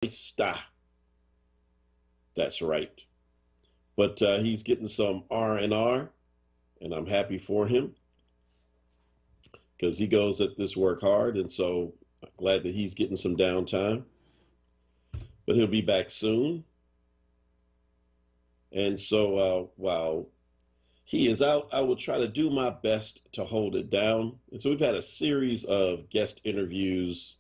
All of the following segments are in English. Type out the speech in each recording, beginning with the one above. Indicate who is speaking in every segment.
Speaker 1: Star. That's right. But he's getting some R&R, and I'm happy for him because he goes at this work hard, and so I'm glad that he's getting some downtime. But he'll be back soon. And so while he is out, I will try to do my best to hold it down. And so we've had a series of guest interviews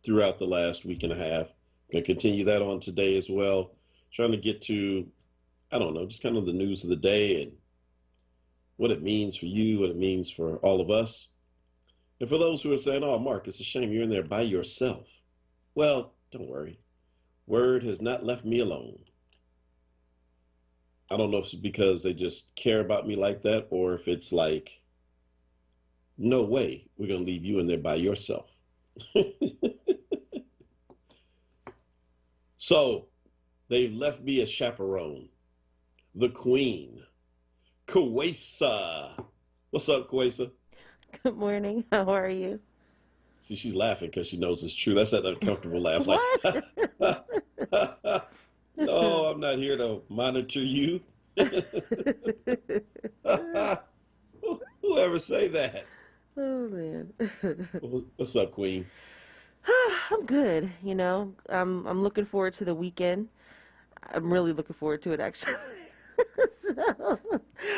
Speaker 1: throughout the last week and a half. Going to continue that on today as well. Trying to get to, I don't know, just kind of the news of the day and what it means for you, what it means for all of us. And for those who are saying, oh, Mark, it's a shame you're in there by yourself. Well, don't worry. WURD has not left me alone. I don't know if it's because they just care about me like that or if it's like, no way, we're going to leave you in there by yourself. So they've left me a chaperone, the queen, Kawesa. What's up, Kawesa?
Speaker 2: Good morning. How are you?
Speaker 1: See, she's laughing because she knows it's true. That's that uncomfortable laugh.
Speaker 2: What?
Speaker 1: Like, no, I'm not here to monitor you. Who ever say that?
Speaker 2: Oh man.
Speaker 1: What's up, Queen?
Speaker 2: I'm good, you know. I'm looking forward to the weekend. I'm really looking forward to it actually. So,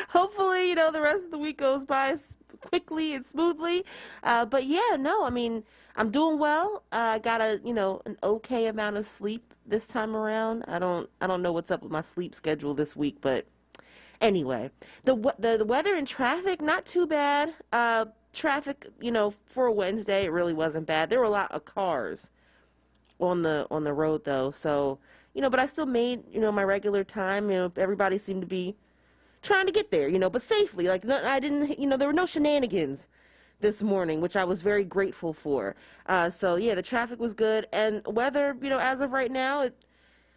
Speaker 2: hopefully, you know, the rest of the week goes by quickly and smoothly. But yeah, no, I mean, I'm doing well. I got an okay amount of sleep this time around. I don't know what's up with my sleep schedule this week, but anyway, the weather and traffic not too bad. Traffic, you know, for a Wednesday, it really wasn't bad. There were a lot of cars on the road though, so you know, but I still made, you know, my regular time. You know, everybody seemed to be trying to get there, you know, but safely. Like, no, I didn't, you know, there were no shenanigans this morning, which I was very grateful for. So yeah, the traffic was good, and weather, you know, as of right now, it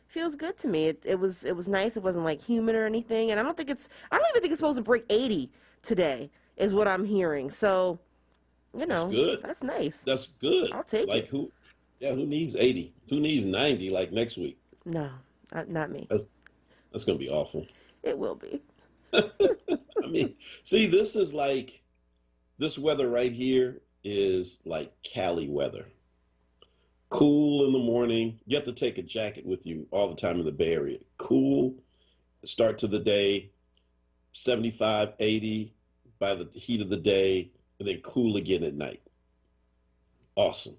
Speaker 2: feels good to me. It was nice. It wasn't like humid or anything, and I don't even think it's supposed to break 80 today, is what I'm hearing. So, you
Speaker 1: That's
Speaker 2: know,
Speaker 1: good.
Speaker 2: that's nice.
Speaker 1: That's good.
Speaker 2: I'll take
Speaker 1: Like
Speaker 2: it.
Speaker 1: who? Yeah, who needs 80? Who needs 90 like next week?
Speaker 2: No, not me.
Speaker 1: That's gonna be awful.
Speaker 2: It will be.
Speaker 1: I mean, see, this weather right here is like Cali weather. Cool in the morning. You have to take a jacket with you all the time in the Bay Area. Cool, start to the day, 75, 80 by the heat of the day, and then cool again at night. Awesome.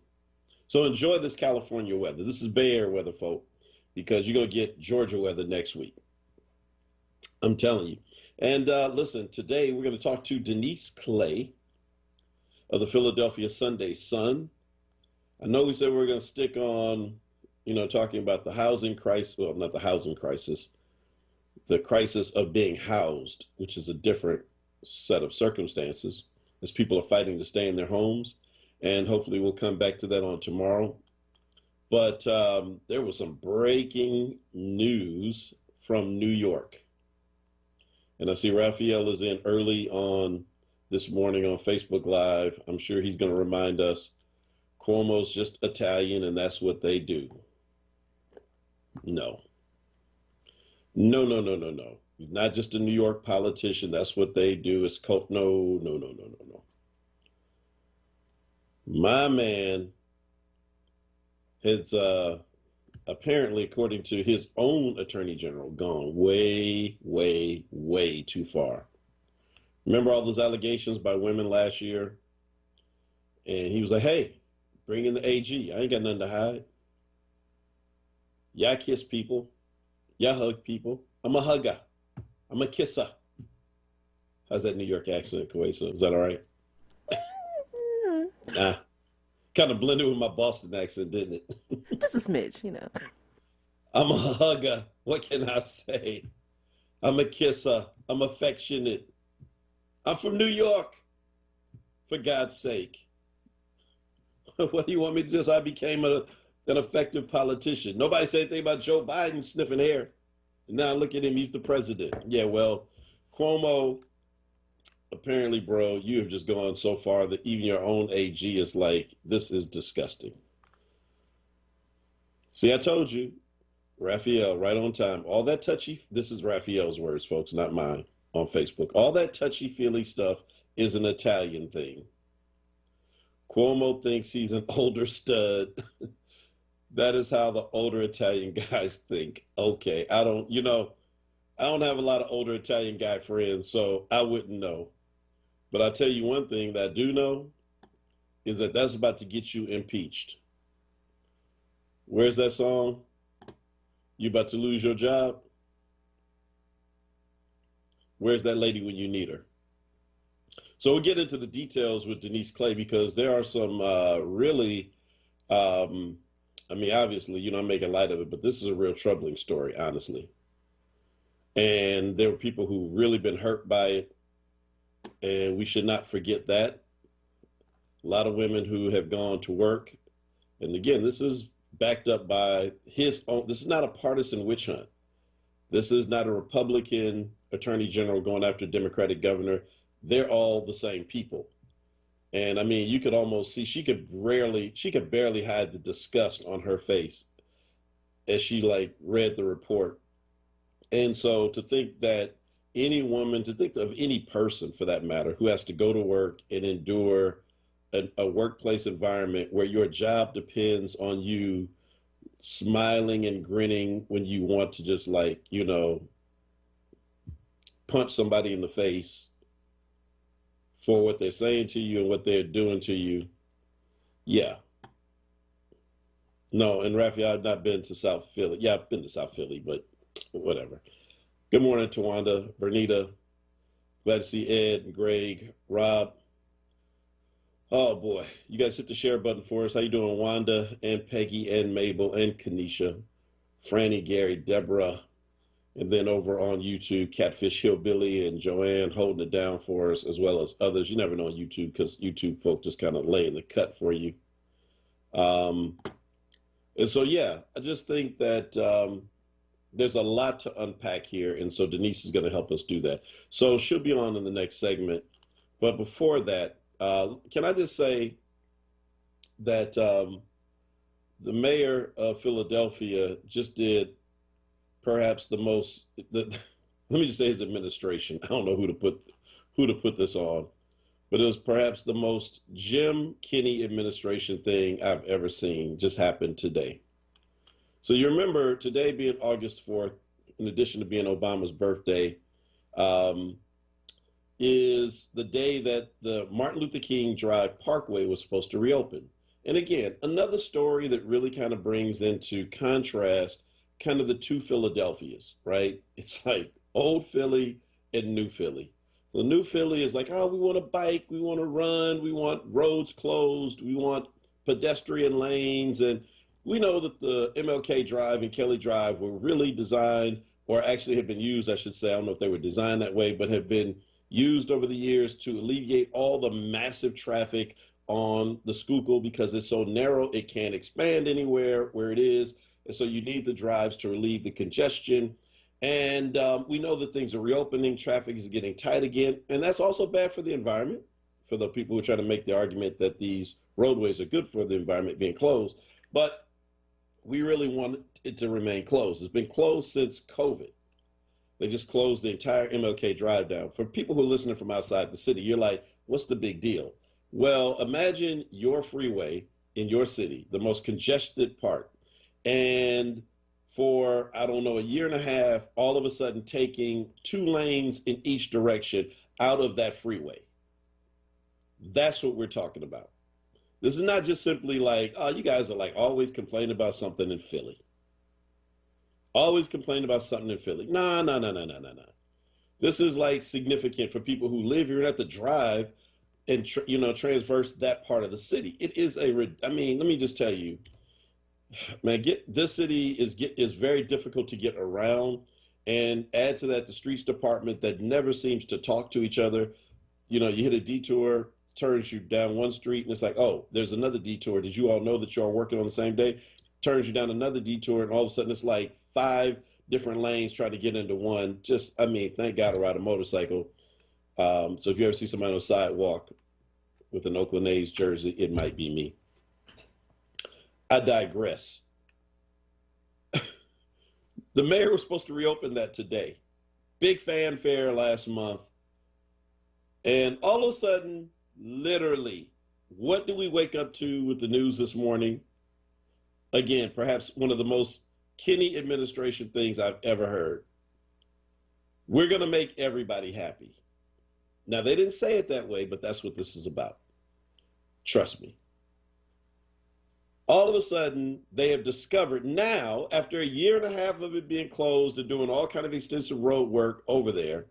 Speaker 1: So enjoy this California weather. This is Bay Area weather, folk, because you're going to get Georgia weather next week. I'm telling you. And listen, today we're going to talk to Denise Clay of the Philadelphia Sunday Sun. I know we said we were going to stick on, you know, talking about the housing crisis. Well, not the housing crisis, the crisis of being housed, which is a different set of circumstances as people are fighting to stay in their homes. And hopefully we'll come back to that on tomorrow. But there was some breaking news from New York. And I see Raphael is in early on this morning on Facebook Live. I'm sure he's going to remind us Cuomo's just Italian and that's what they do. No. No, no, no, no, no. He's not just a New York politician. That's what they do. It's cult. No, no, no, no, no, no. My man has apparently, according to his own attorney general, gone way, way, way too far. Remember all those allegations by women last year? And he was like, hey, bring in the AG. I ain't got nothing to hide. Y'all kiss people. Y'all hug people. I'm a hugger. I'm a kisser. How's that New York accent, Kuwait? Is that all right? Nah. Kind of blended with my Boston accent, didn't it?
Speaker 2: Just a smidge, you know.
Speaker 1: I'm a hugger. What can I say? I'm a kisser. I'm affectionate. I'm from New York, for God's sake. What do you want me to do? So I became an effective politician. Nobody said anything about Joe Biden sniffing hair. And now look at him. He's the president. Yeah, well, Cuomo, apparently, bro, you have just gone so far that even your own AG is like, this is disgusting. See, I told you, Raphael, right on time. All that touchy, this is Raphael's words, folks, not mine, on Facebook. All that touchy-feely stuff is an Italian thing. Cuomo thinks he's an older stud. That is how the older Italian guys think. Okay, I don't have a lot of older Italian guy friends, so I wouldn't know. But I'll tell you one thing that I do know is that that's about to get you impeached. Where's that song? You about to lose your job? Where's that lady when you need her? So we'll get into the details with Denise Clay because there are some really, obviously, I'm making light of it, but this is a real troubling story, honestly. And there were people who really been hurt by it, and we should not forget that. A lot of women who have gone to work, and again, this is backed up by his own. This is not a partisan witch hunt. This is not a Republican attorney general going after a Democratic governor. They're all the same people. And you could almost see she could barely hide the disgust on her face as she read the report. And so to think that any woman, to think of any person for that matter, who has to go to work and endure a workplace environment where your job depends on you smiling and grinning when you want to just punch somebody in the face for what they're saying to you and what they're doing to you. Yeah. No, and Raphael, I've not been to South Philly. Yeah, I've been to South Philly, but whatever. Good morning, Tawanda, Bernita. Glad to see Ed and Greg, Rob. Oh boy, you guys hit the share button for us. How you doing, Wanda and Peggy and Mabel and Kanisha, Franny, Gary, Deborah, and then over on YouTube, Catfish Hillbilly and Joanne holding it down for us, as well as others. You never know on YouTube because YouTube folk just kind of lay in the cut for you. And so, yeah, I just think that there's a lot to unpack here, and so Denise is going to help us do that. So she'll be on in the next segment. But before that, can I just say that the mayor of Philadelphia just did perhaps the most, let me just say his administration. I don't know who to put this on, but it was perhaps the most Jim Kenney administration thing I've ever seen just happened today. So you remember today being August 4th, in addition to being Obama's birthday, is the day that the Martin Luther King Drive Parkway was supposed to reopen. And again, another story that really kind of brings into contrast kind of the two Philadelphias, right? It's like old Philly and new Philly. So new Philly is like, oh, we want to bike, we want to run, we want roads closed, we want pedestrian lanes. And we know that the MLK Drive and Kelly Drive were really designed, or actually have been used, I should say, I don't know if they were designed that way, but have been used over the years to alleviate all the massive traffic on the Schuylkill because it's so narrow, it can't expand anywhere where it is. And so you need the drives to relieve the congestion. And we know that things are reopening, traffic is getting tight again. And that's also bad for the environment, for the people who try to make the argument that these roadways are good for the environment being closed. But we really want it to remain closed. It's been closed since COVID. They just closed the entire MLK Drive down. For people who are listening from outside the city, you're like, what's the big deal? Well, imagine your freeway in your city, the most congested part, and for, I don't know, a year and a half, all of a sudden taking 2 lanes in each direction out of that freeway. That's what we're talking about. This is not just simply like, oh, you guys are like always complaining about something in Philly. Always complain about something in Philly. No. This is like significant for people who live here and have to drive and transverse that part of the city. It is let me just tell you, man, this city is very difficult to get around, and add to that the streets department that never seems to talk to each other. You hit a detour, turns you down one street, and it's like, oh, there's another detour. Did you all know that you're working on the same day? Turns you down another detour, and all of a sudden it's like 5 different lanes trying to get into one. Thank God I ride a motorcycle. So if you ever see somebody on the sidewalk with an Oakland A's jersey, it might be me. I digress. The mayor was supposed to reopen that today. Big fanfare last month. And all of a sudden, literally, what do we wake up to with the news this morning? Again, perhaps one of the most Kinney administration things I've ever heard. We're going to make everybody happy. Now, they didn't say it that way, but that's what this is about. Trust me. All of a sudden, they have discovered now, after a year and a half of it being closed and doing all kind of extensive road work over there,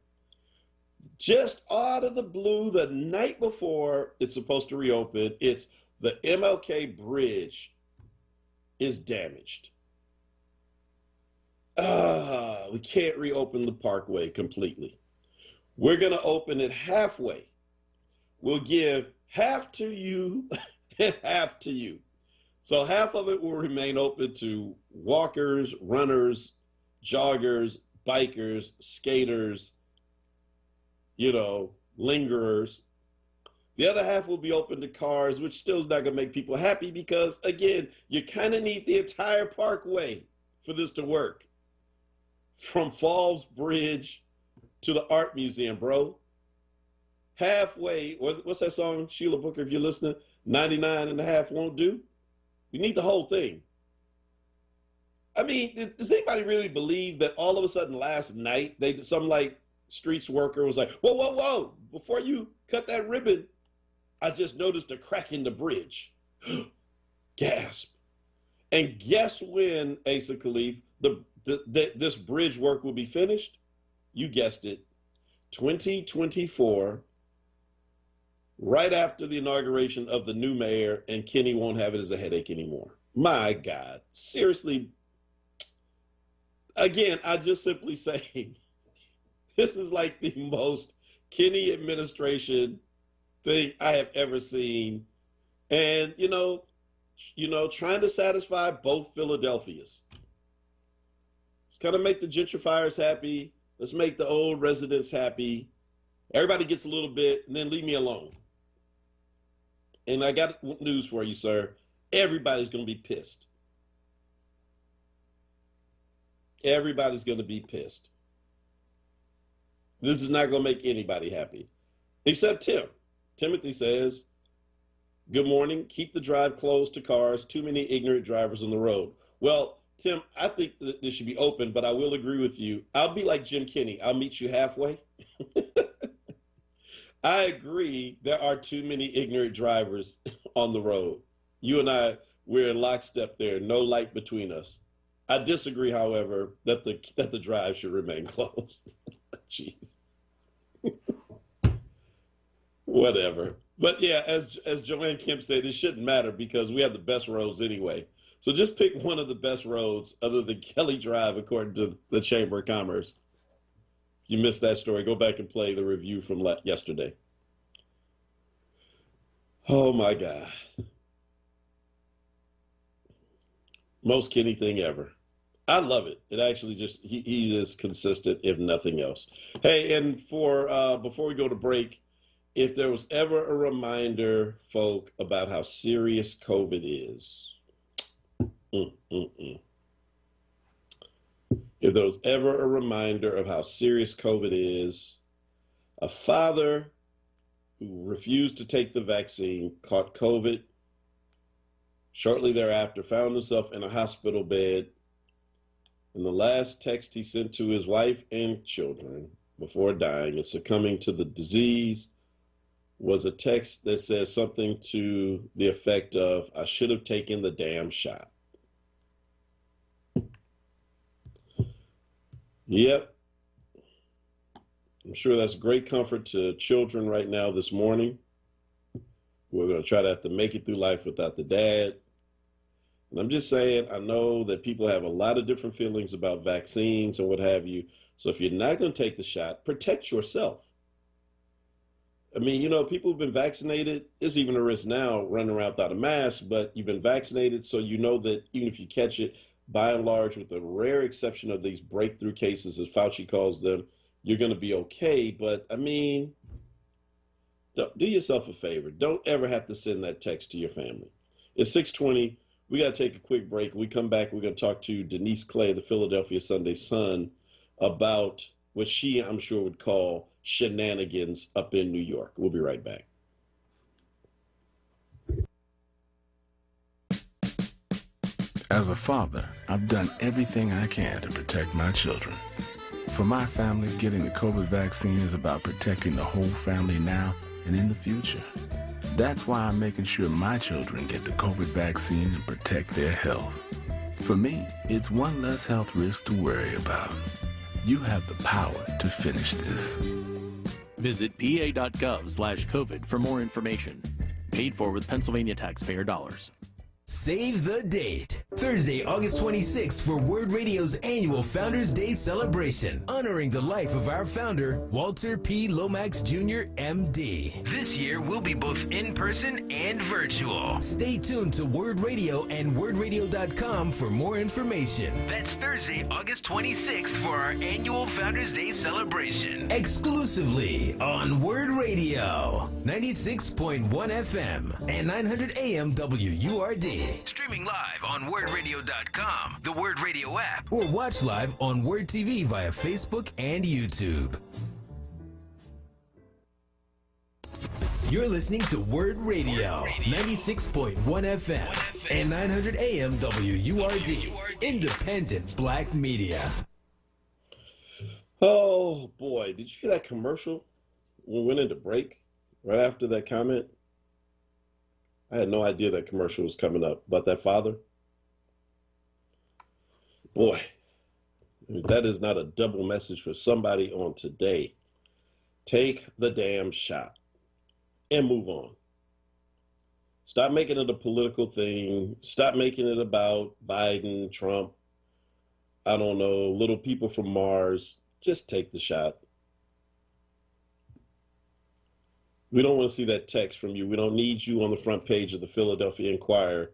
Speaker 1: just out of the blue, the night before it's supposed to reopen, it's the MLK Bridge is damaged. We can't reopen the parkway completely. We're going to open it halfway. We'll give half to you and half to you. So half of it will remain open to walkers, runners, joggers, bikers, skaters, lingerers. The other half will be open to cars, which still is not going to make people happy because, again, you kind of need the entire parkway for this to work. From Falls Bridge to the art museum, bro. Halfway, what's that song, Sheila Booker, if you're listening? 99 and a half won't do. We need the whole thing. I mean, does anybody really believe that all of a sudden last night, some streets worker was like, whoa, before you cut that ribbon, I just noticed a crack in the bridge. Gasp. And guess when, Asa Khalif, this bridge work will be finished? You guessed it, 2024, right after the inauguration of the new mayor, and Kenny won't have it as a headache anymore. My God, seriously. Again, I just simply say, this is like the most Kenny administration thing I have ever seen. And, trying to satisfy both Philadelphias. Let's kind of make the gentrifiers happy. Let's make the old residents happy. Everybody gets a little bit, and then leave me alone. And I got news for you, sir. Everybody's going to be pissed. Everybody's going to be pissed. This is not going to make anybody happy, except Tim. Timothy says, good morning. Keep the drive closed to cars. Too many ignorant drivers on the road. Well, Tim, I think that this should be open, but I will agree with you. I'll be like Jim Kenney. I'll meet you halfway. I agree there are too many ignorant drivers on the road. You and I, we're in lockstep there. No light between us. I disagree, however, that the drive should remain closed. Jeez. Whatever. But yeah, as Joanne Kemp said, it shouldn't matter because we have the best roads anyway. So just pick one of the best roads other than Kelly Drive, according to the Chamber of Commerce. If you missed that story, go back and play the review from yesterday. Oh my God. Most Kenny thing ever. I love it. It actually just, he is consistent, if nothing else. Hey, and before we go to break, if there was ever a reminder, folk, about how serious COVID is, if there was ever a reminder of how serious COVID is, a father who refused to take the vaccine caught COVID. Shortly thereafter, found himself in a hospital bed. And the last text he sent to his wife and children before dying and succumbing to the disease was a text that says something to the effect of, I should have taken the damn shot. Yep. I'm sure that's great comfort to children right now this morning. We're going to try to have to make it through life without the dad. And I'm just saying, I know that people have a lot of different feelings about vaccines and what have you. So if you're not going to take the shot, protect yourself. I mean, people who've been vaccinated, there's even a risk now running around without a mask, but you've been vaccinated, so you know that even if you catch it, by and large, with the rare exception of these breakthrough cases, as Fauci calls them, you're going to be okay. But, I mean, do yourself a favor. Don't ever have to send that text to your family. It's 6:20. We got to take a quick break. When we come back, we're going to talk to Denise Clay, the Philadelphia Sunday Sun, about what she, I'm sure, would call shenanigans up in New York. We'll be right back.
Speaker 3: As a father, I've done everything I can to protect my children. For my family, getting the COVID vaccine is about protecting the whole family now and in the future. That's why I'm making sure my children get the COVID vaccine and protect their health. For me, it's one less health risk to worry about. You have the power to finish this.
Speaker 4: Visit pa.gov/COVID for more information. Paid for with Pennsylvania taxpayer dollars.
Speaker 5: Save the date. Thursday, August 26th for WURD Radio's annual Founders Day celebration, honoring the life of our founder, Walter P. Lomax Jr., MD. This year, we'll be both in person and virtual. Stay tuned to WURD Radio and WURDradio.com for more information. That's Thursday, August 26th for our annual Founders Day celebration. Exclusively on WURD Radio, 96.1 FM and 900 AM WURD. Streaming live on WURDradio.com, the WURD Radio app, or watch live on WURD TV via Facebook and YouTube. You're listening to WURD Radio, 96.1 FM and 900 AM WURD, independent black media.
Speaker 1: Oh, boy. Did you hear that commercial when we went into break right after that comment? I had no idea that commercial was coming up about that father. Boy, that is not a double message for somebody on today. Take the damn shot and move on. Stop making it a political thing. Stop making it about Biden, Trump, I don't know, little people from Mars. Just take the shot. We don't want to see that text from you. We don't need you on the front page of the Philadelphia Inquirer.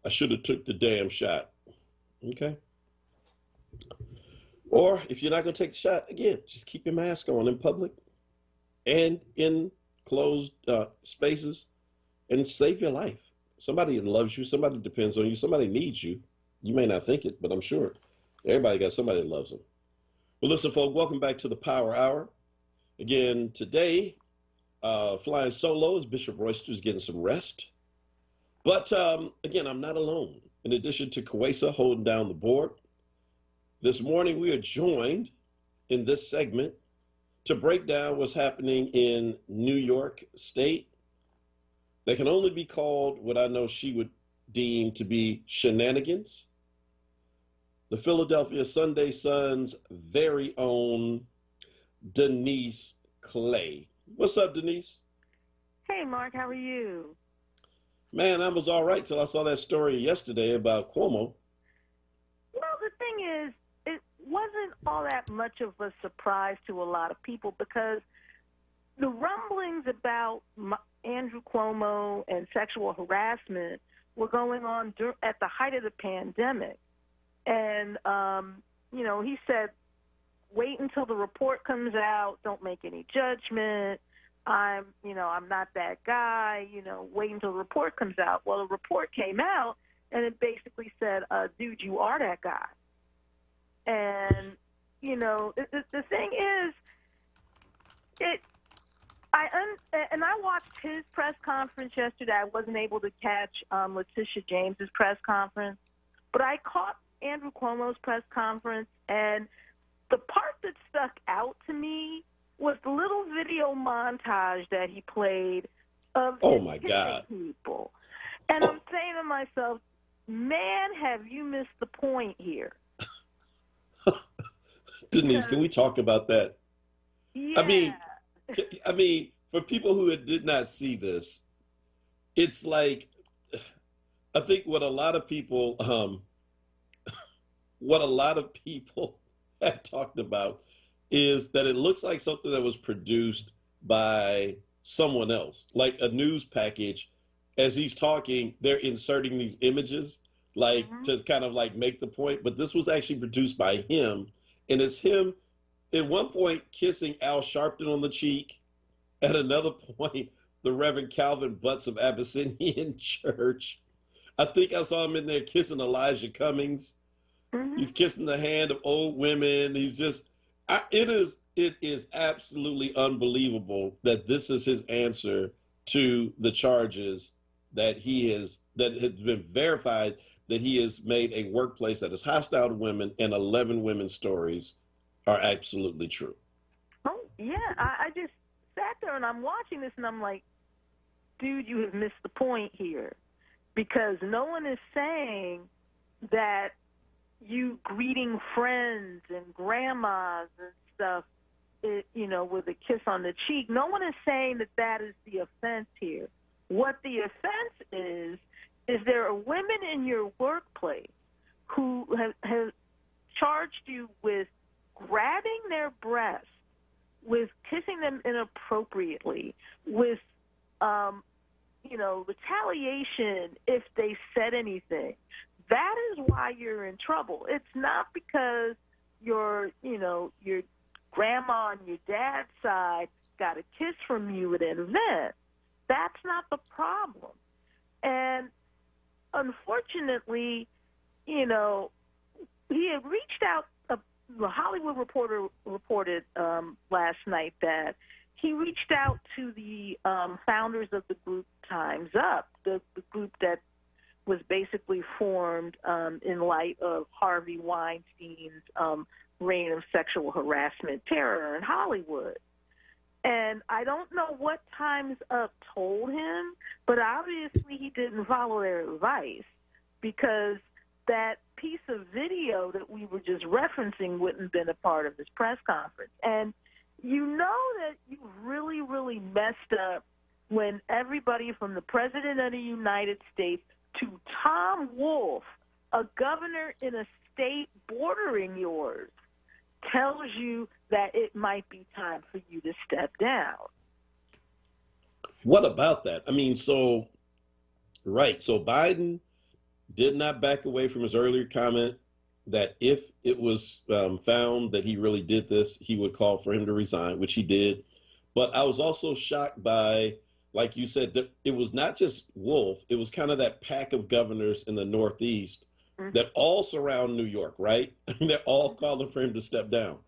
Speaker 1: I should have took the damn shot. Okay? Or if you're not going to take the shot, again, just keep your mask on in public and in closed spaces and save your life. Somebody loves you. Somebody depends on you. Somebody needs you. You may not think it, but I'm sure everybody got somebody that loves them. Well, listen, folks, welcome back to the Power Hour. Again, today, flying solo is Bishop Royster's getting some rest. But again, I'm not alone. In addition to Kwesa holding down the board, this morning we are joined in this segment to break down what's happening in New York State. They can only be called what I know she would deem to be shenanigans. The Philadelphia Sunday Sun's very own Denise Clay. What's up, Denise?
Speaker 6: Hey, Mark, how are you?
Speaker 1: Man, I was all right till I saw that story yesterday about Cuomo.
Speaker 6: Well, the thing is, it wasn't all that much of a surprise to a lot of people because the rumblings about Andrew Cuomo and sexual harassment were going on at the height of the pandemic. And, you know, he said, wait until the report comes out. Don't make any judgment. I'm not that guy. Wait until the report comes out. Well, the report came out, and it basically said, dude, you are that guy. And, the thing is, I watched his press conference yesterday. I wasn't able to catch Letitia James's press conference, but I caught Andrew Cuomo's press conference, and the part that stuck out to me was the little video montage that he played of
Speaker 1: my God,
Speaker 6: people. And I'm saying to myself, man, have you missed the point here?
Speaker 1: Denise, can we talk about that?
Speaker 6: Yeah.
Speaker 1: I mean, for people who did not see this, it's like, I think what a lot of people have talked about is that it looks like something that was produced by someone else, like a news package. As he's talking, they're inserting these images, like to kind of like make the point. But this was actually produced by him, and it's him at one point kissing Al Sharpton on the cheek. At another point, the Reverend Calvin Butts of Abyssinian Church. I think I saw him in there kissing Elijah Cummings.
Speaker 6: Mm-hmm.
Speaker 1: He's kissing the hand of old women. He's just, it is absolutely unbelievable that this is his answer to the charges that that has been verified that he has made a workplace that is hostile to women, and 11 women's stories are absolutely true.
Speaker 6: Oh, yeah. I just sat there and I'm watching this and I'm like, dude, you have missed the point here, because no one is saying that you greeting friends and grandmas and stuff, with a kiss on the cheek. No one is saying that that is the offense here. What the offense is there are women in your workplace who have charged you with grabbing their breasts, with kissing them inappropriately, with retaliation if they said anything. That is why you're in trouble. It's not because your grandma on your dad's side got a kiss from you at an event. That's not the problem. And unfortunately, he had reached out. The Hollywood Reporter reported last night that he reached out to the founders of the group Time's Up, the group that was basically formed in light of Harvey Weinstein's reign of sexual harassment terror in Hollywood. And I don't know what Time's Up told him, but obviously he didn't follow their advice, because that piece of video that we were just referencing wouldn't have been a part of this press conference. And you know that you really, really messed up when everybody from the President of the United States to Tom Wolf, a governor in a state bordering yours, tells you that it might be time for you to step down.
Speaker 1: What about that? I mean, so Biden did not back away from his earlier comment that if it was found that he really did this, he would call for him to resign, which he did. But I was also shocked by, like you said, that it was not just Wolf. It was kind of that pack of governors in the Northeast that all surround New York, right? They're all calling for him to step down.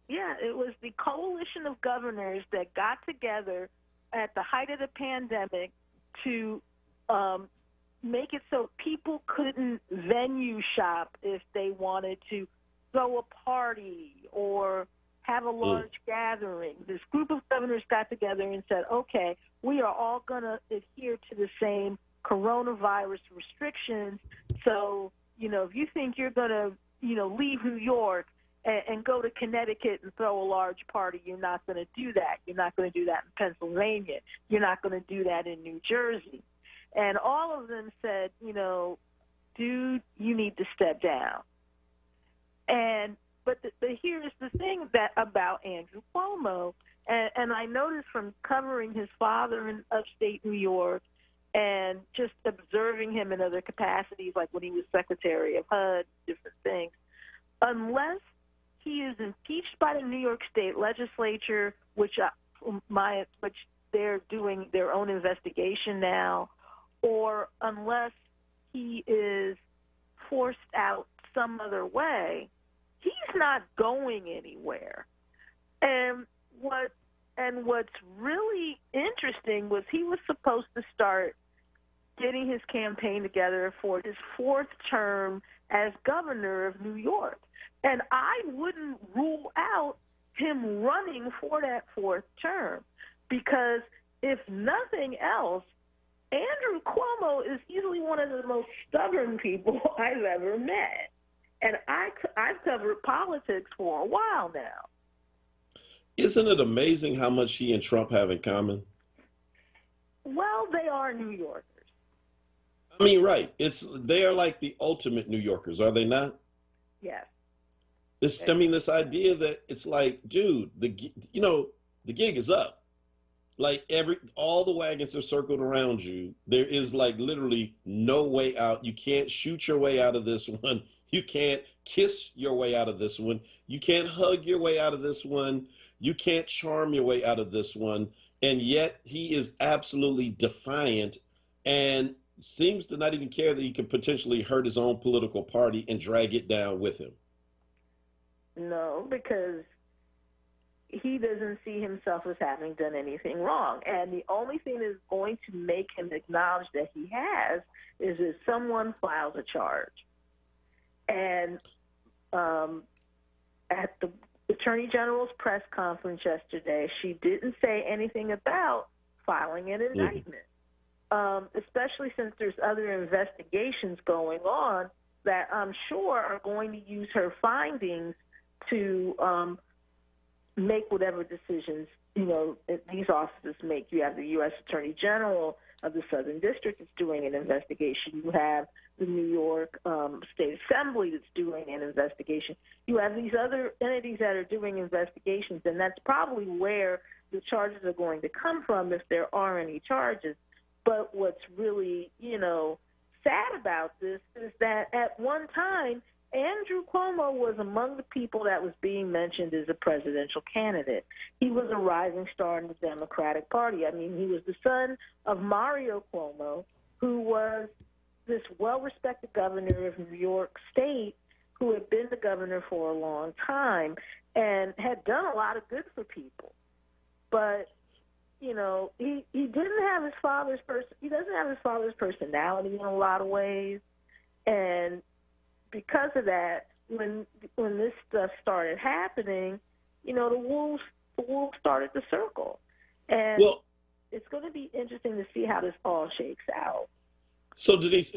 Speaker 6: Yeah, it was the coalition of governors that got together at the height of the pandemic to make it so people couldn't venue shop if they wanted to throw a party or have a large gathering. This group of governors got together and said, okay, we are all going to adhere to the same coronavirus restrictions. So, if you think you're going to, leave New York and go to Connecticut and throw a large party, you're not going to do that. You're not going to do that in Pennsylvania. You're not going to do that in New Jersey. And all of them said, dude, you need to step down. But here's the thing about Andrew Cuomo, and I noticed from covering his father in upstate New York and just observing him in other capacities, like when he was Secretary of HUD, different things, unless he is impeached by the New York State Legislature, which they're doing their own investigation now, or unless he is forced out some other way, he's not going anywhere. And what's really interesting was he was supposed to start getting his campaign together for his fourth term as governor of New York. And I wouldn't rule out him running for that fourth term, because if nothing else, Andrew Cuomo is easily one of the most stubborn people I've ever met. And I've covered politics for a while now.
Speaker 1: Isn't it amazing how much he and Trump have in common?
Speaker 6: Well, they are New Yorkers.
Speaker 1: I mean, right. They are like the ultimate New Yorkers, are they not?
Speaker 6: Yes.
Speaker 1: This idea that it's like, dude, the gig is up. Like all the wagons are circled around you. There is like literally no way out. You can't shoot your way out of this one. You can't kiss your way out of this one. You can't hug your way out of this one. You can't charm your way out of this one. And yet he is absolutely defiant. And seems to not even care that he could potentially hurt his own political party and drag it down with him.
Speaker 6: No, because he doesn't see himself as having done anything wrong. And the only thing that's going to make him acknowledge that he has is if someone files a charge. And at the Attorney General's press conference yesterday, she didn't say anything about filing an indictment, especially since there's other investigations going on that I'm sure are going to use her findings to make whatever decisions, these officers make. You have the U.S. Attorney General of the Southern District that's doing an investigation. You have the New York State Assembly that's doing an investigation. You have these other entities that are doing investigations, and that's probably where the charges are going to come from if there are any charges. But what's really, sad about this is that at one time, Andrew Cuomo was among the people that was being mentioned as a presidential candidate. He was a rising star in the Democratic Party. I mean, he was the son of Mario Cuomo, who was this well-respected governor of New York State who had been the governor for a long time and had done a lot of good for people. But, he didn't have his father's he doesn't have his father's personality in a lot of ways. And because of that, when this stuff started happening, the wolves started to circle. And it's going to be interesting to see how this all shakes out.
Speaker 1: So Denise,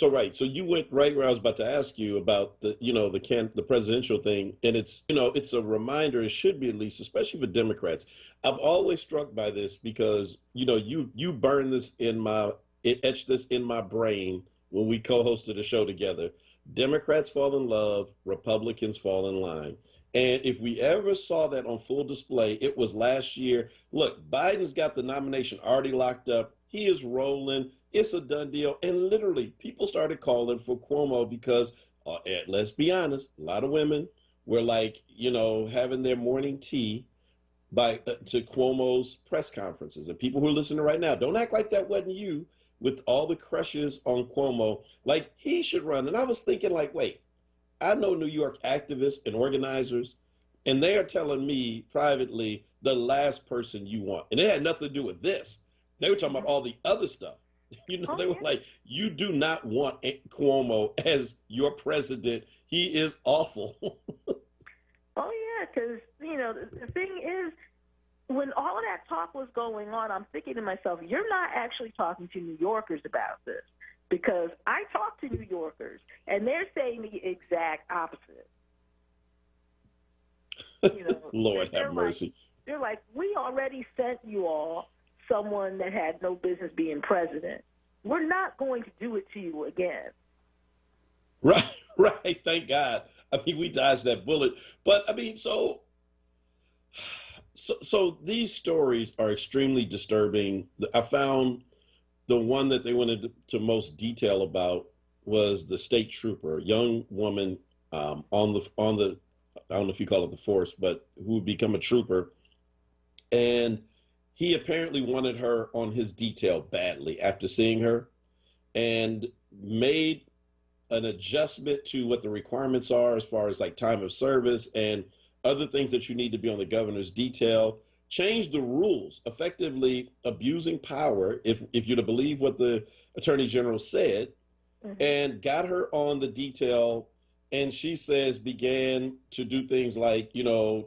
Speaker 1: right. So you went right where I was about to ask you about the presidential thing, and it's a reminder. It should be, at least, especially for Democrats. I've always struck by this because you burn this etched this in my brain when we co-hosted a show together. Democrats fall in love, Republicans fall in line. And if we ever saw that on full display, it was last year. Look, Biden's got the nomination already locked up. He is rolling. It's a done deal. And literally, people started calling for Cuomo because, let's be honest, a lot of women were having their morning tea to Cuomo's press conferences. And people who are listening right now, don't act like that wasn't you with all the crushes on Cuomo. Like, he should run. And I was thinking, wait, I know New York activists and organizers, and they are telling me privately the last person you want. And it had nothing to do with this. They were talking about all the other stuff. They were like, you do not want Cuomo as your president. He is awful.
Speaker 6: Because, the thing is, when all of that talk was going on, I'm thinking to myself, you're not actually talking to New Yorkers about this. Because I talk to New Yorkers, and they're saying the exact opposite.
Speaker 1: Lord have mercy.
Speaker 6: They're like, we already sent you all someone that had no business being president. We're not going to do it to you again.
Speaker 1: Right. Thank God. I mean, we dodged that bullet. But I mean, so these stories are extremely disturbing. I found the one that they went into most detail about was the state trooper, a young woman on the I don't know if you call it the force, but who would become a trooper. And he apparently wanted her on his detail badly after seeing her and made an adjustment to what the requirements are as far as time of service and other things that you need to be on the governor's detail, changed the rules, effectively abusing power, if you're to believe what the Attorney General said, and got her on the detail. And she says began to do things like,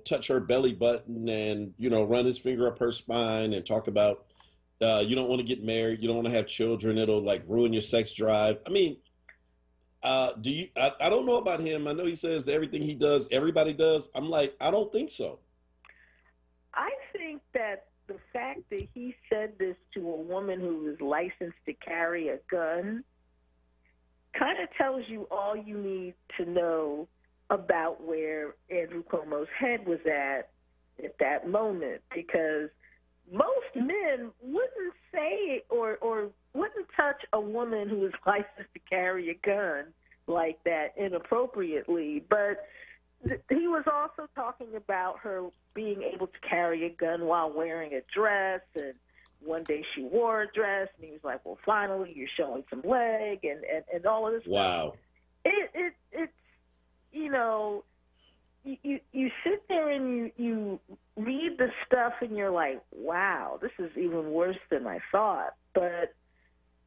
Speaker 1: touch her belly button and, run his finger up her spine and talk about, you don't want to get married. You don't want to have children. It'll ruin your sex drive. I mean, I don't know about him. I know he says that everything he does, everybody does. I'm like, I don't think so.
Speaker 6: I think that the fact that he said this to a woman who is licensed to carry a gun kind of tells you all you need to know about where Andrew Cuomo's head was at that moment, because most men wouldn't say or wouldn't touch a woman who is licensed to carry a gun like that inappropriately. But he was also talking about her being able to carry a gun while wearing a dress and one day she wore a dress, and he was like, well, finally, you're showing some leg, and all of this
Speaker 1: Wow.
Speaker 6: stuff. It's, you know, you sit there and you read the stuff, and you're like, wow, this is even worse than I thought. But,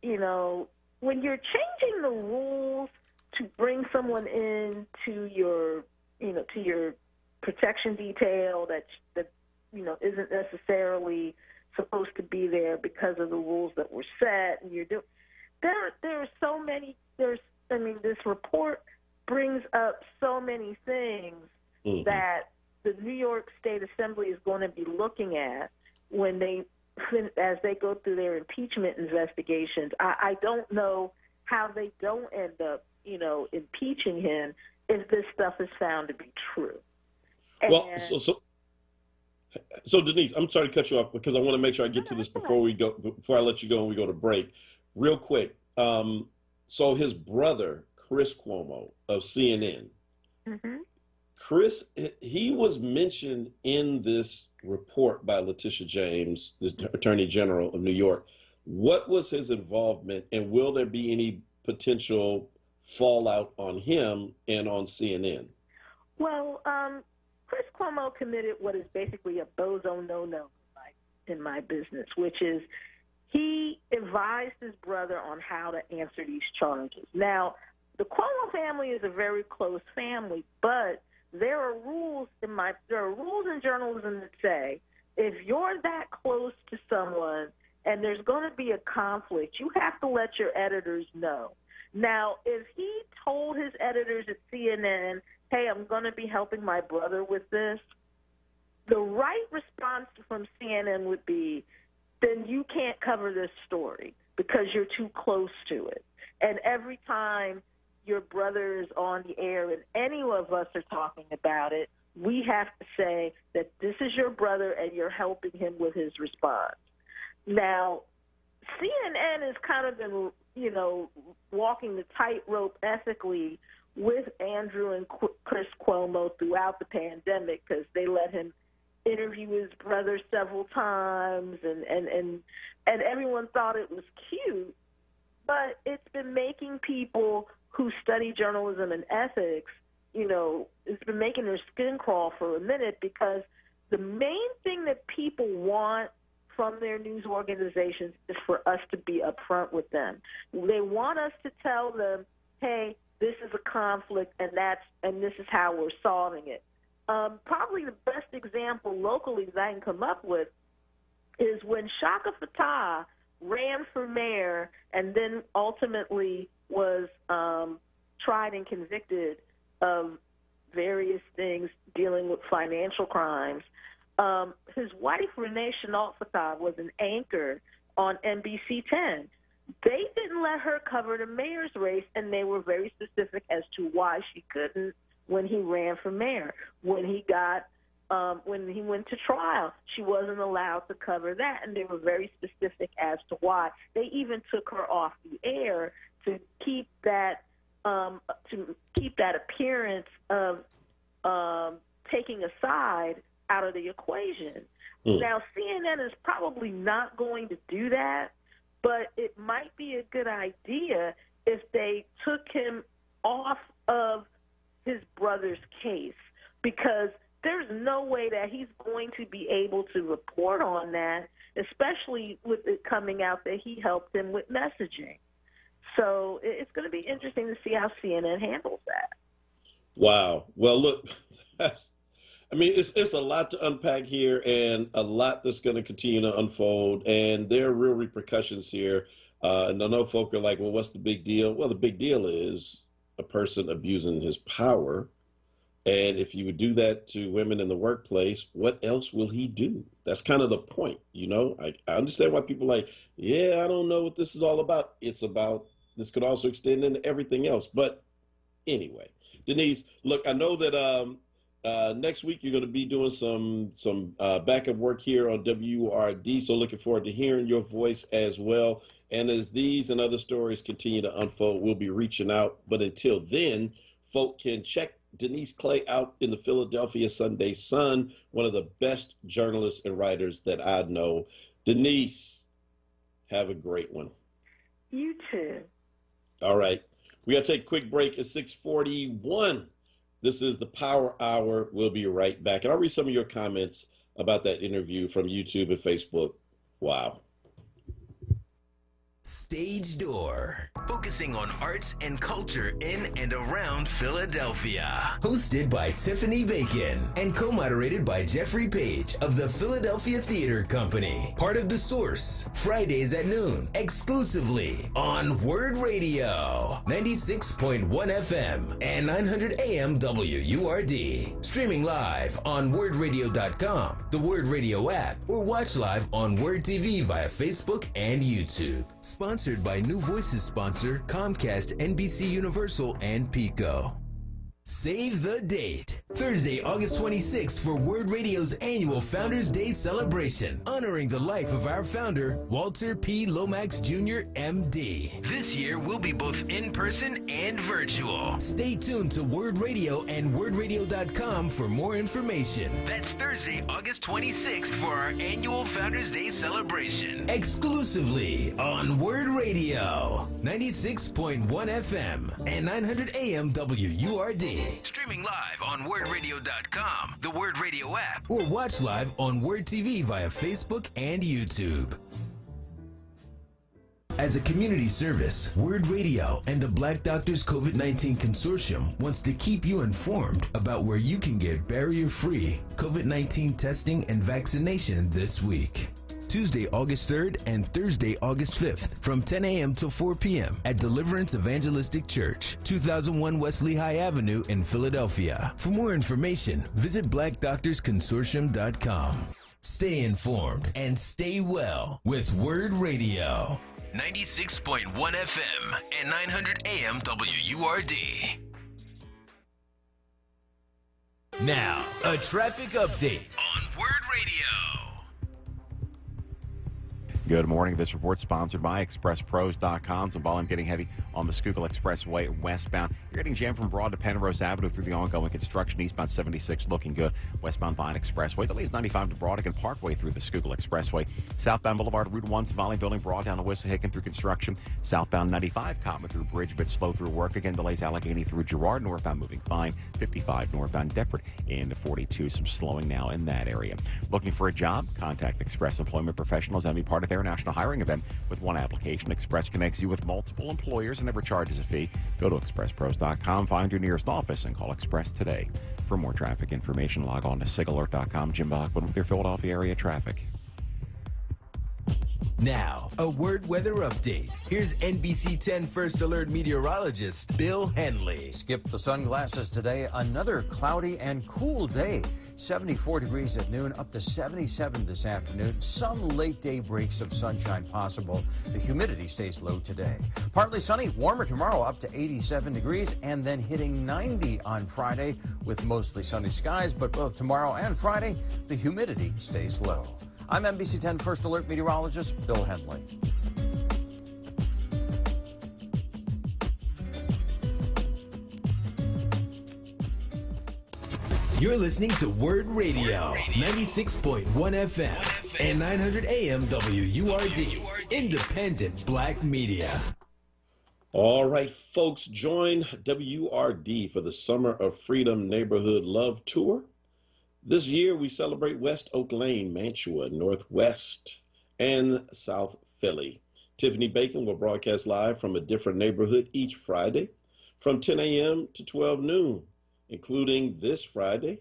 Speaker 6: you know, when you're changing the rules to bring someone in to your, you know, to your protection detail that you know isn't necessarily supposed to be there because of the rules that were set, and there are so many. This report brings up so many things that the New York State Assembly is going to be looking at as they go through their impeachment investigations. I don't know how they don't end up, you know, impeaching him if this stuff is found to be true.
Speaker 1: Well, so Denise, I'm sorry to cut you off because I want to make sure I get to this before I let you go and we go to break. Real quick. So his brother, Chris Cuomo of CNN, Chris, he was mentioned in this report by Letitia James, the Attorney General of New York. What was his involvement, and will there be any potential fallout on him and on CNN?
Speaker 6: Well, Chris Cuomo committed what is basically a bozo no-no in my business, which is he advised his brother on how to answer these charges. Now, the Cuomo family is a very close family, but there are rules in journalism that say if you're that close to someone and there's going to be a conflict, you have to let your editors know. Now, if he told his editors at CNN, hey, I'm going to be helping my brother with this, the right response from CNN would be, then you can't cover this story because you're too close to it. And every time your brother is on the air and any of us are talking about it, we have to say that this is your brother and you're helping him with his response. Now, CNN has kind of been, you know, walking the tightrope ethically with Andrew and Chris Cuomo throughout the pandemic because they let him interview his brother several times, and everyone thought it was cute, but it's been making people who study journalism and ethics, you know, it's been making their skin crawl for a minute because the main thing that people want from their news organizations is for us to be upfront with them. They want us to tell them, hey, this is a conflict, and this is how we're solving it. Probably the best example locally that I can come up with is when Shaka Fatah ran for mayor and then ultimately was tried and convicted of various things dealing with financial crimes. His wife, Renee Chenault Fatah, was an anchor on NBC 10. They didn't let her cover the mayor's race, and they were very specific as to why she couldn't when he ran for mayor. When he went to trial, she wasn't allowed to cover that, and they were very specific as to why. They even took her off the air to keep that appearance of taking a side out of the equation. Now, CNN is probably not going to do that, but it might be a good idea if they took him off of his brother's case, because there's no way that he's going to be able to report on that, especially with it coming out that he helped him with messaging. So it's going to be interesting to see how CNN handles that.
Speaker 1: Wow. Well, look, it's a lot to unpack here and a lot that's going to continue to unfold, and there are real repercussions here. And I know folk are like, well, what's the big deal? Well, the big deal is a person abusing his power. And if you would do that to women in the workplace, what else will he do? That's kind of the point, you know? I understand why people are like, yeah, I don't know what this is all about. It's about, this could also extend into everything else. But anyway, Denise, look, I know that next week you're going to be doing some backup work here on WURD, so looking forward to hearing your voice as well. And as these and other stories continue to unfold, we'll be reaching out. But until then, folk can check Denise Clay out in the Philadelphia Sunday Sun, one of the best journalists and writers that I know. Denise, Have a great one.
Speaker 6: You too.
Speaker 1: All right. We got to take a quick break at 6:41. This is the Power Hour. We'll be right back. And I'll read some of your comments about that interview from YouTube and Facebook. Wow.
Speaker 5: Stage Door, focusing on arts and culture in and around Philadelphia. Hosted by Tiffany Bacon and co-moderated by Jeffrey Page of the Philadelphia Theater Company. Part of The Source, Fridays at noon, exclusively on WURD Radio, 96.1 FM and 900 AM WURD. Streaming live on wordradio.com, the WURD Radio app, or watch live on WURD TV via Facebook and YouTube. Sponsored by New Voices sponsor Comcast, NBC Universal, and Pico. Save the date. Thursday, August 26th for WURD Radio's annual Founders Day celebration, honoring the life of our founder, Walter P. Lomax Jr., MD. This year will be both in person and virtual. Stay tuned to WURD Radio and wordradio.com for more information. That's Thursday, August 26th for our annual Founders Day celebration. Exclusively on WURD Radio, 96.1 FM and 900 AM WURD. Streaming live on wordradio.com, the WURD Radio app, or watch live on WURD TV via Facebook and YouTube. As a community service, WURD Radio and the Black Doctors COVID-19 Consortium wants to keep you informed about where you can get barrier-free COVID-19 testing and vaccination this week. Tuesday, August 3rd and Thursday, August 5th from 10 a.m. till 4 p.m. at Deliverance Evangelistic Church, 2001 West Lehigh Avenue in Philadelphia. For more information, visit blackdoctorsconsortium.com. Stay informed and stay well with WURD Radio. 96.1 FM and 900 AM WURD. Now, a traffic update on WURD Radio.
Speaker 7: Good morning. This report sponsored by ExpressPros.com. Some volume getting heavy on the Schuylkill Expressway westbound. You're getting jammed from Broad to Penrose Avenue through the ongoing construction. Eastbound 76 looking good. Westbound Vine Expressway. Delays 95 to Broadigan Parkway through the Schuylkill Expressway. Southbound Boulevard Route 1's volume building Broad down to Wissahickon through construction. Southbound 95 Cotman through Bridge, but slow through work. Again, delays Allegheny through Girard. Northbound moving fine. 55 northbound Deptford into 42. Some slowing now in that area. Looking for a job? Contact Express Employment Professionals and be part of their national hiring event. With one application, Express connects you with multiple employers and never charges a fee. Go to expresspros.com, find your nearest office, and call Express today. For more traffic information, log on to sigalert.com. Jim Bachman with your Philadelphia area traffic.
Speaker 5: Now, a WURD weather update. Here's NBC 10 First Alert meteorologist Bill Henley.
Speaker 8: Skip the sunglasses today. Another cloudy and cool day. 74 degrees at noon, up to 77 this afternoon. Some late day breaks of sunshine possible. The humidity stays low today. Partly sunny, warmer tomorrow, up to 87 degrees, and then hitting 90 on Friday with mostly sunny skies. But both tomorrow and Friday, the humidity stays low. I'm NBC 10 First Alert meteorologist Bill Henley.
Speaker 5: You're listening to WURD Radio, 96.1 FM and 900 AM WURD, independent black media.
Speaker 1: All right, folks, join WURD for the Summer of Freedom Neighborhood Love Tour. This year, we celebrate West Oak Lane, Mantua, Northwest, and South Philly. Tiffany Bacon will broadcast live from a different neighborhood each Friday from 10 a.m. to 12 noon, including this Friday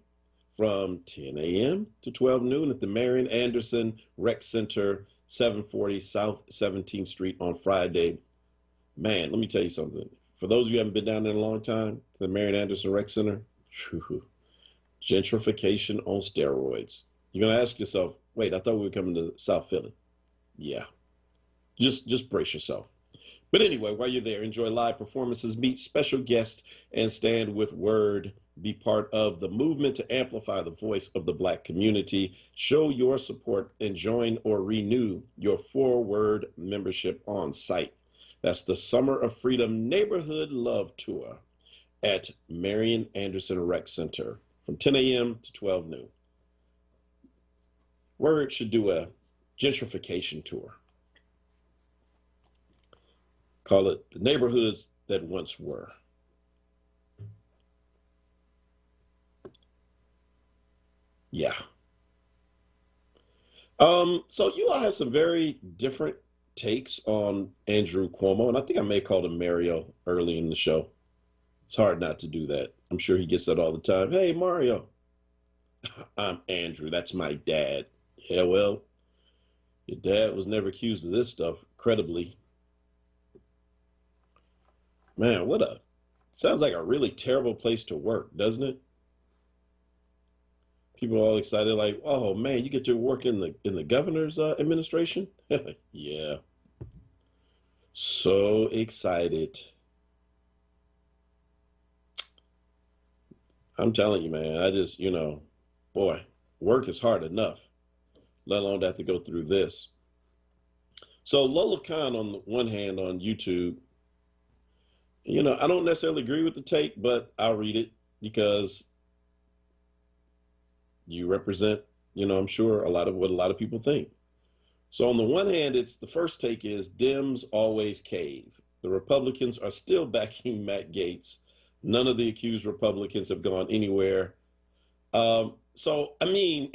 Speaker 1: from 10 a.m. to 12 noon at the Marion Anderson Rec Center, 740 South 17th Street on Friday. Man, let me tell you something. For those of you who haven't been down there in a long time, the Marion Anderson Rec Center, whew, gentrification on steroids. You're going to ask yourself, wait, I thought we were coming to South Philly. Yeah, just brace yourself. But anyway, while you're there, enjoy live performances, meet special guests, and stand with WURD. Be part of the movement to amplify the voice of the Black community. Show your support and join or renew your 4WURD membership on site. That's the Summer of Freedom Neighborhood Love Tour at Marion Anderson Rec Center from 10 a.m. to 12 noon. WURD should do a gentrification tour. Call it the neighborhoods that once were. Yeah. So you all have some very different takes on Andrew Cuomo, and I think I may have called him Mario early in the show. It's hard not to do that. I'm sure he gets that all the time. Hey, Mario. I'm Andrew. That's my dad. Yeah, well, your dad was never accused of this stuff, credibly. Man, sounds like a really terrible place to work, doesn't it? People are all excited, like, oh man, you get to work in the governor's administration? Yeah. So excited. I'm telling you, man, I just, boy, work is hard enough, let alone to have to go through this. So Lola Khan, on the one hand, on YouTube, I don't necessarily agree with the take, but I'll read it because you represent, I'm sure a lot of what a lot of people think. So on the one hand, the first take is Dems always cave. The Republicans are still backing Matt Gaetz. None of the accused Republicans have gone anywhere. So, I mean,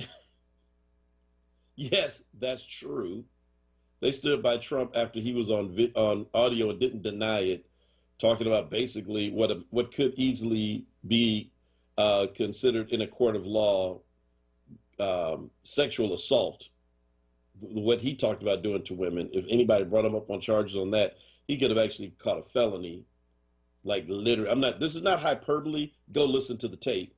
Speaker 1: yes, that's true. They stood by Trump after he was on audio and didn't deny it, talking about basically what could easily be considered in a court of law sexual assault. What he talked about doing to women. If anybody brought him up on charges on that, he could have actually caught a felony. Like literally, this is not hyperbole. Go listen to the tape.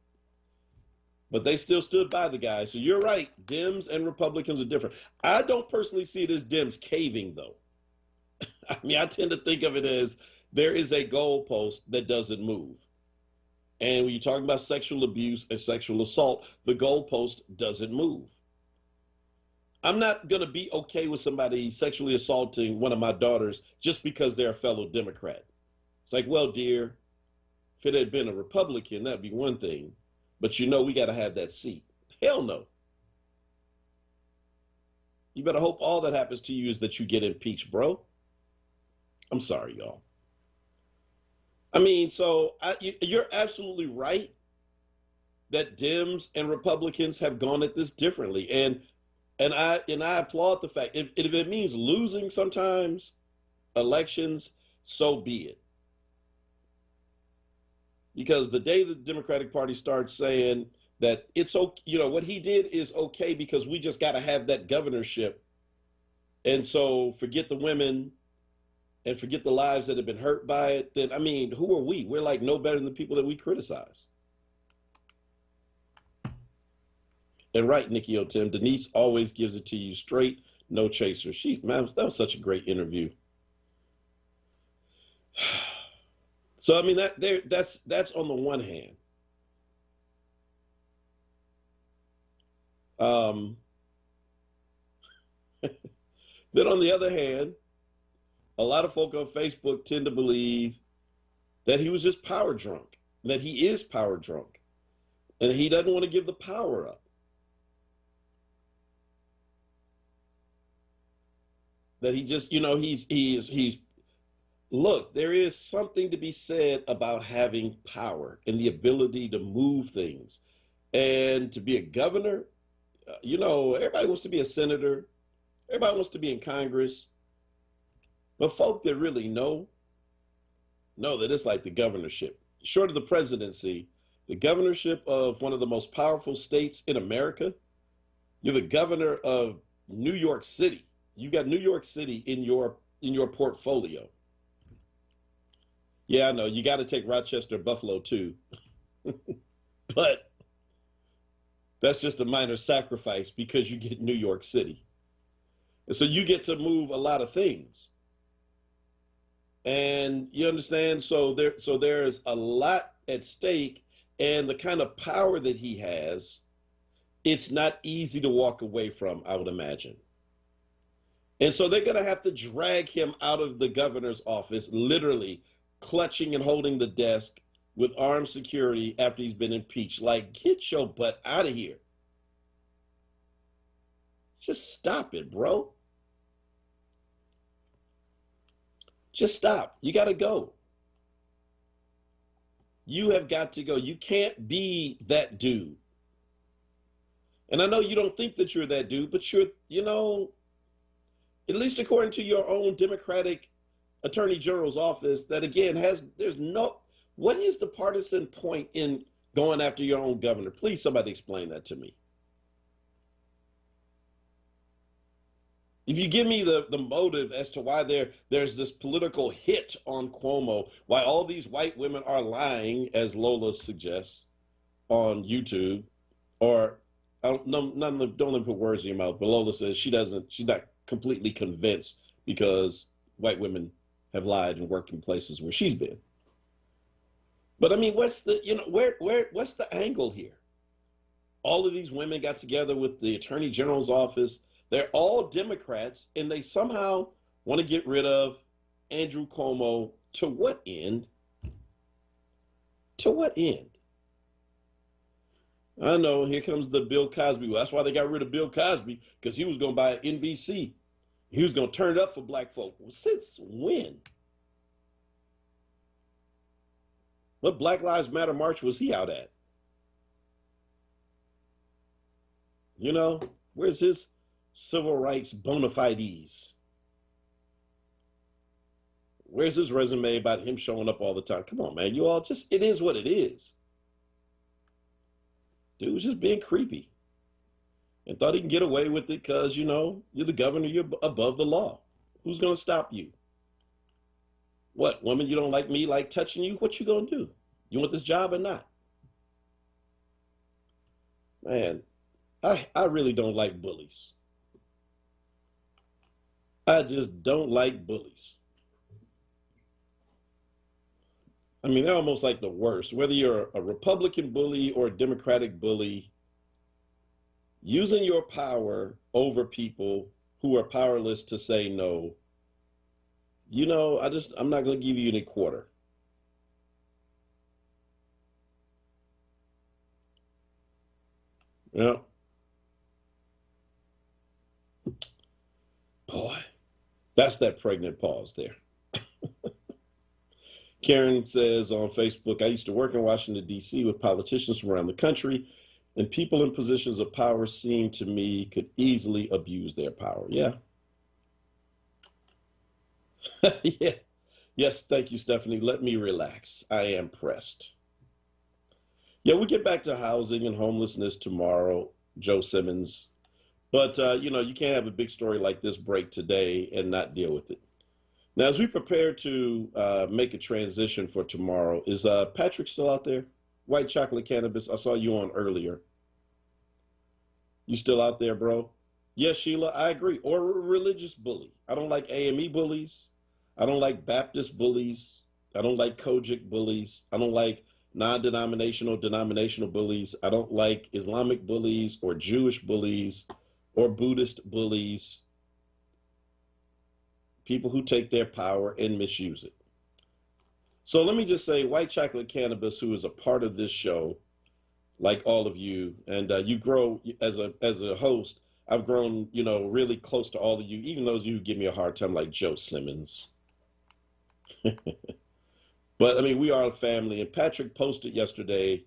Speaker 1: But they still stood by the guy. So you're right. Dems and Republicans are different. I don't personally see it as Dems caving, though. I mean, I tend to think of it as there is a goalpost that doesn't move. And when you're talking about sexual abuse and sexual assault, the goalpost doesn't move. I'm not going to be okay with somebody sexually assaulting one of my daughters just because they're a fellow Democrat. It's like, well, dear, if it had been a Republican, that'd be one thing. But we got to have that seat. Hell no. You better hope all that happens to you is that you get impeached, bro. I'm sorry, y'all. I mean, so you're absolutely right that Dems and Republicans have gone at this differently. And I applaud the fact, if it means losing sometimes elections, so be it. Because the day the Democratic Party starts saying that it's okay, what he did is okay because we just got to have that governorship. And so forget the women and forget the lives that have been hurt by it, then, I mean, who are we? We're like no better than the people that we criticize. And right, Nikki O'Tim, Denise always gives it to you straight, no chaser. Man, that was such a great interview. So, I mean, that's on the one hand. Then on the other hand, a lot of folk on Facebook tend to believe that he was just power drunk, that he is power drunk, and he doesn't want to give the power up. That he just, he's look, there is something to be said about having power and the ability to move things. And to be a governor, everybody wants to be a senator. Everybody wants to be in Congress. But folk that really know that it's like the governorship. Short of the presidency, the governorship of one of the most powerful states in America, you're the governor of New York City. You got New York City in your portfolio. Yeah, I know, you got to take Rochester, Buffalo too. But that's just a minor sacrifice because you get New York City. And so you get to move a lot of things. And you understand, so there's a lot at stake, and the kind of power that he has, it's not easy to walk away from, I would imagine. And so they're going to have to drag him out of the governor's office, literally clutching and holding the desk with armed security after he's been impeached. Like, get your butt out of here. Just stop it, bro. Just stop. You got to go. You have got to go. You can't be that dude. And I know you don't think that you're that dude, but you're, at least according to your own Democratic Attorney General's office, that again what is the partisan point in going after your own governor? Please, somebody explain that to me. If you give me the motive as to why there's this political hit on Cuomo, why all these white women are lying, as Lola suggests on YouTube, or don't let me put words in your mouth, but Lola says she's not completely convinced because white women have lied and worked in places where she's been. But I mean, what's the angle here? All of these women got together with the Attorney General's office. They're all Democrats, and they somehow want to get rid of Andrew Cuomo. To what end? To what end? I know, here comes the Bill Cosby. Well, that's why they got rid of Bill Cosby, because he was going to buy NBC. He was going to turn it up for black folk. Well, since when? What Black Lives Matter march was he out at? Where's his civil rights bona fides? Where's his resume about him showing up all the time? Come on, man. It is what it is. Dude was just being creepy and thought he can get away with it because, you're the governor, you're above the law. Who's going to stop you? What, woman, you don't like me like touching you? What you going to do? You want this job or not? Man, I really don't like bullies. I just don't like bullies. I mean, they're almost like the worst. Whether you're a Republican bully or a Democratic bully, using your power over people who are powerless to say no, I'm not going to give you any quarter. Yeah. Boy, that's that pregnant pause there. Karen says on Facebook, I used to work in Washington, D.C. with politicians from around the country, and people in positions of power seem to me could easily abuse their power. Yeah. Yeah. Yes, thank you, Stephanie. Let me relax. I am pressed. Yeah, we'll get back to housing and homelessness tomorrow, Joe Simmons. But, you can't have a big story like this break today and not deal with it. Now, as we prepare to make a transition for tomorrow, is Patrick still out there? White Chocolate Cannabis, I saw you on earlier. You still out there, bro? Yes, Sheila, I agree. Or a religious bully. I don't like AME bullies. I don't like Baptist bullies. I don't like Kojic bullies. I don't like non-denominational, denominational bullies. I don't like Islamic bullies or Jewish bullies or Buddhist bullies. People who take their power and misuse it. So let me just say, White Chocolate Cannabis, who is a part of this show, like all of you, and you grow as a host. I've grown, really close to all of you, even those of you who give me a hard time, like Joe Simmons. But I mean, we are a family, and Patrick posted yesterday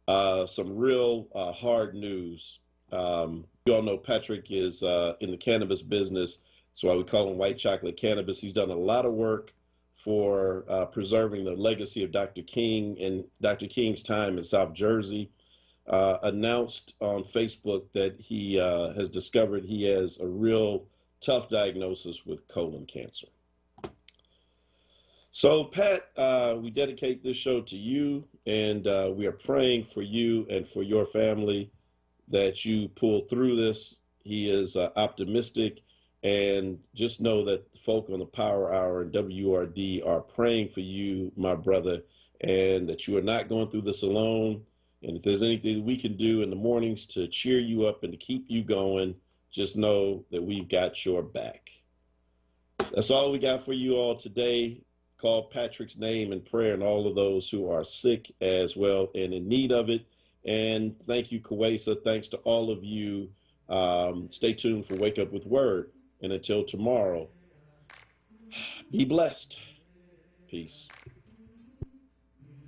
Speaker 1: some real hard news. You all know Patrick is in the cannabis business. So I would call him White Chocolate Cannabis. He's done a lot of work for preserving the legacy of Dr. King and Dr. King's time in South Jersey. Announced on Facebook that he has discovered he has a real tough diagnosis with colon cancer. So, Pat, we dedicate this show to you, and we are praying for you and for your family that you pull through this. He is optimistic. And just know that the folk on the Power Hour and WURD are praying for you, my brother, and that you are not going through this alone. And if there's anything we can do in the mornings to cheer you up and to keep you going, just know that we've got your back. That's all we got for you all today. Call Patrick's name in prayer and all of those who are sick as well and in need of it. And thank you, Kawesa. Thanks to all of you. Stay tuned for Wake Up with Word. And until tomorrow, Be blessed. Peace.